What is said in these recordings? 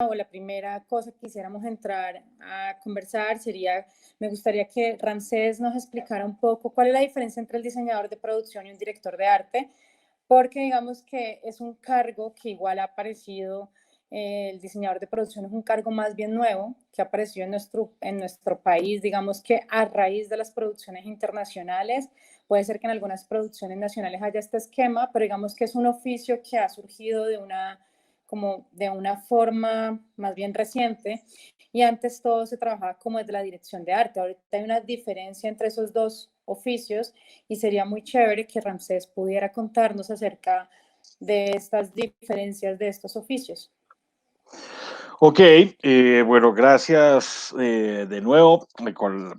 o la primera cosa que quisiéramos entrar a conversar sería, me gustaría que Ramsés nos explicara un poco cuál es la diferencia entre el diseñador de producción y un director de arte, porque digamos que es un cargo que igual ha aparecido, el diseñador de producción es un cargo más bien nuevo, que ha aparecido en nuestro país, digamos que a raíz de las producciones internacionales. Puede ser que en algunas producciones nacionales haya este esquema, pero digamos que es un oficio que ha surgido como de una forma más bien reciente, y antes todo se trabajaba como desde la dirección de arte. Ahorita hay una diferencia entre esos dos oficios y sería muy chévere que Ramsés pudiera contarnos acerca de estas diferencias de estos oficios. Ok, bueno, gracias de nuevo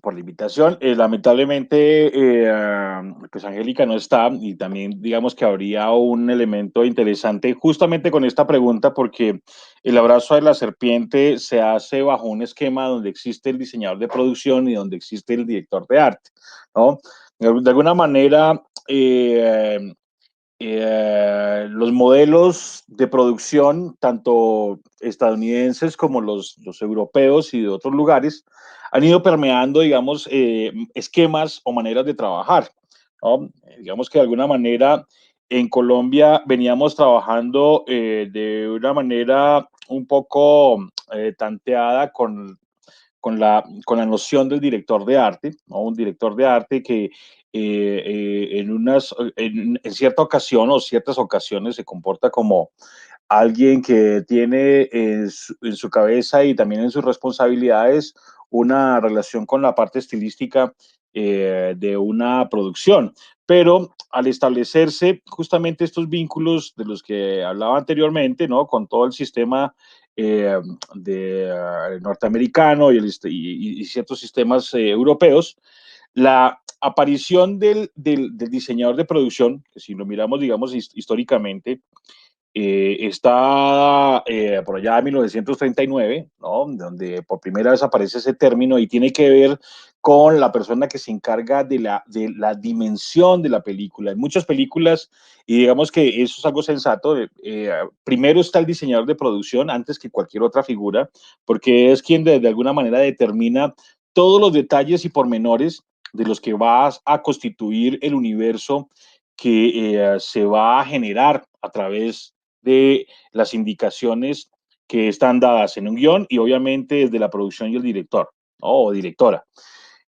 por la invitación. Lamentablemente, pues Angélica no está y también digamos que habría un elemento interesante justamente con esta pregunta porque el abrazo de la serpiente se hace bajo un esquema donde existe el diseñador de producción y donde existe el director de arte, ¿no? De alguna manera, los modelos de producción, tanto estadounidenses como los europeos y de otros lugares, han ido permeando, digamos, esquemas o maneras de trabajar, ¿no? Digamos que de alguna manera en Colombia veníamos trabajando de una manera un poco tanteada con la noción del director de arte, ¿no? Un director de arte que en cierta ocasión o ciertas ocasiones se comporta como alguien que tiene en su cabeza y también en sus responsabilidades una relación con la parte estilística de una producción. Pero al establecerse justamente estos vínculos de los que hablaba anteriormente, ¿no? Con todo el sistema norteamericano y ciertos sistemas europeos, la aparición del diseñador de producción, que si lo miramos, digamos, históricamente, está por allá en 1939, ¿no? Donde por primera vez aparece ese término y tiene que ver con la persona que se encarga de la dimensión de la película. En muchas películas, y digamos que eso es algo sensato, primero está el diseñador de producción antes que cualquier otra figura, porque es quien de alguna manera determina todos los detalles y pormenores de los que vas a constituir el universo que se va a generar a través de las indicaciones que están dadas en un guión y obviamente desde la producción y el director, ¿no? O directora.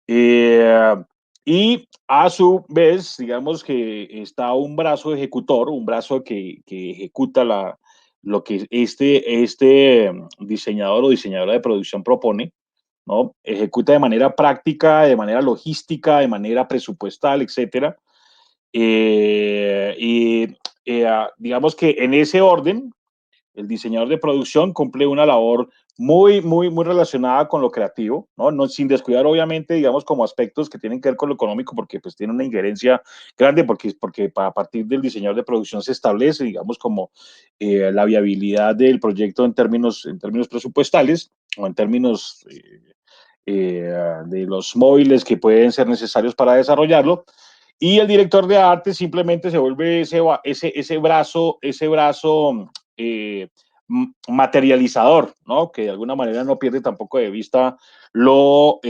Eh, y a su vez, digamos que está un brazo ejecutor, un brazo que ejecuta lo que este diseñador o diseñadora de producción propone, ¿no? Ejecuta de manera práctica, de manera logística, de manera presupuestal, etcétera. Y digamos que en ese orden, el diseñador de producción cumple una labor muy relacionada con lo creativo, ¿no? No sin descuidar, obviamente, digamos, como aspectos que tienen que ver con lo económico, porque pues tiene una injerencia grande, porque a partir del diseñador de producción se establece, digamos, como la viabilidad del proyecto en términos presupuestales o en términos de los móviles que pueden ser necesarios para desarrollarlo. Y el director de arte simplemente se vuelve ese brazo eh, materializador, ¿no? Que de alguna manera no pierde tampoco de vista lo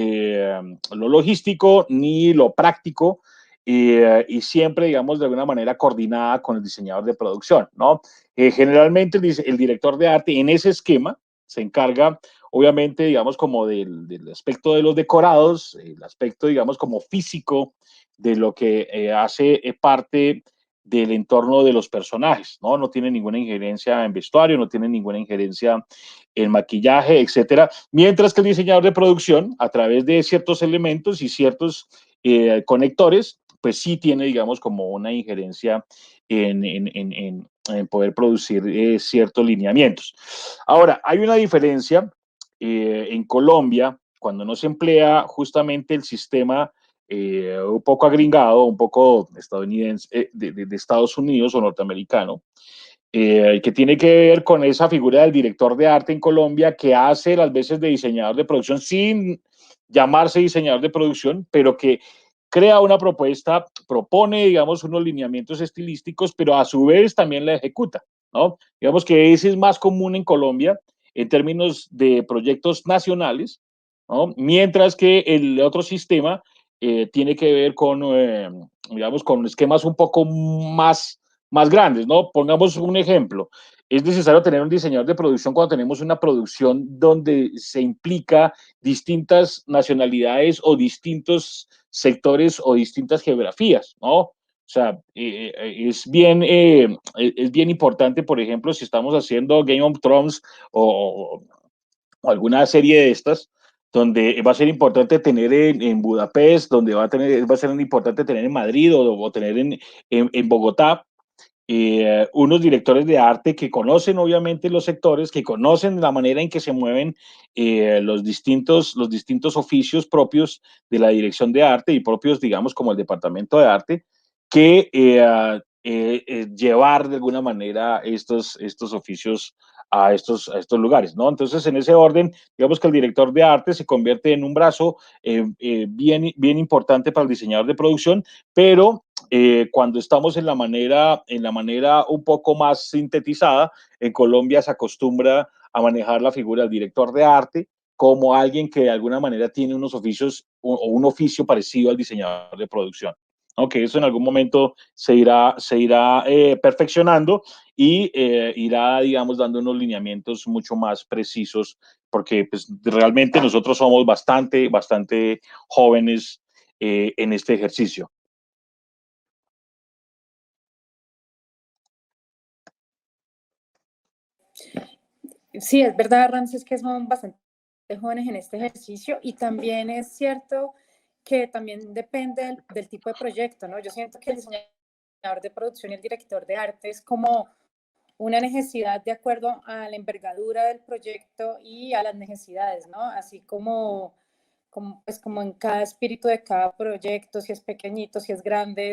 logístico ni lo práctico y siempre, digamos, de alguna manera coordinada con el diseñador de producción, ¿no? Generalmente el director de arte en ese esquema se encarga, obviamente, digamos, como del aspecto de los decorados, el aspecto, digamos, como físico de lo que hace parte del entorno de los personajes, ¿no? No tiene ninguna injerencia en vestuario, no tiene ninguna injerencia en maquillaje, etcétera. Mientras que el diseñador de producción, a través de ciertos elementos y ciertos conectores, pues sí tiene, digamos, como una injerencia en poder producir ciertos lineamientos. Ahora, hay una diferencia en Colombia cuando no se emplea justamente el sistema un poco agringado, un poco estadounidense, de Estados Unidos o norteamericano, que tiene que ver con esa figura del director de arte en Colombia que hace las veces de diseñador de producción sin llamarse diseñador de producción, pero que crea una propuesta, propone, digamos, unos lineamientos estilísticos, pero a su vez también la ejecuta, ¿no? Digamos que ese es más común en Colombia, en términos de proyectos nacionales, ¿no? Mientras que el otro sistema tiene que ver con, digamos, con esquemas un poco más grandes, ¿no? Pongamos un ejemplo. Es necesario tener un diseñador de producción cuando tenemos una producción donde se implica distintas nacionalidades o distintos sectores o distintas geografías, ¿no? O sea, es bien importante, por ejemplo, si estamos haciendo Game of Thrones o alguna serie de estas, donde va a ser importante tener en Budapest, donde va a ser importante tener en Madrid o tener en Bogotá, unos directores de arte que conocen obviamente los sectores, que conocen la manera en que se mueven los distintos oficios propios de la dirección de arte y propios, digamos, como el departamento de arte, que llevar de alguna manera estos oficios a estos lugares, ¿no? Entonces, en ese orden, digamos que el director de arte se convierte en un brazo bien importante para el diseñador de producción, pero cuando estamos en la manera un poco más sintetizada, en Colombia se acostumbra a manejar la figura del director de arte como alguien que de alguna manera tiene unos oficios o un oficio parecido al diseñador de producción. Aunque eso en algún momento se irá perfeccionando y irá, digamos, dando unos lineamientos mucho más precisos, porque pues, realmente nosotros somos bastante jóvenes en este ejercicio. Sí, es verdad, Ramses, que son bastante jóvenes en este ejercicio y también es cierto que también depende del tipo de proyecto, ¿no? Yo siento que el diseñador de producción y el director de arte es como una necesidad de acuerdo a la envergadura del proyecto y a las necesidades, ¿no? Así como en cada espíritu de cada proyecto, si es pequeñito, si es grande,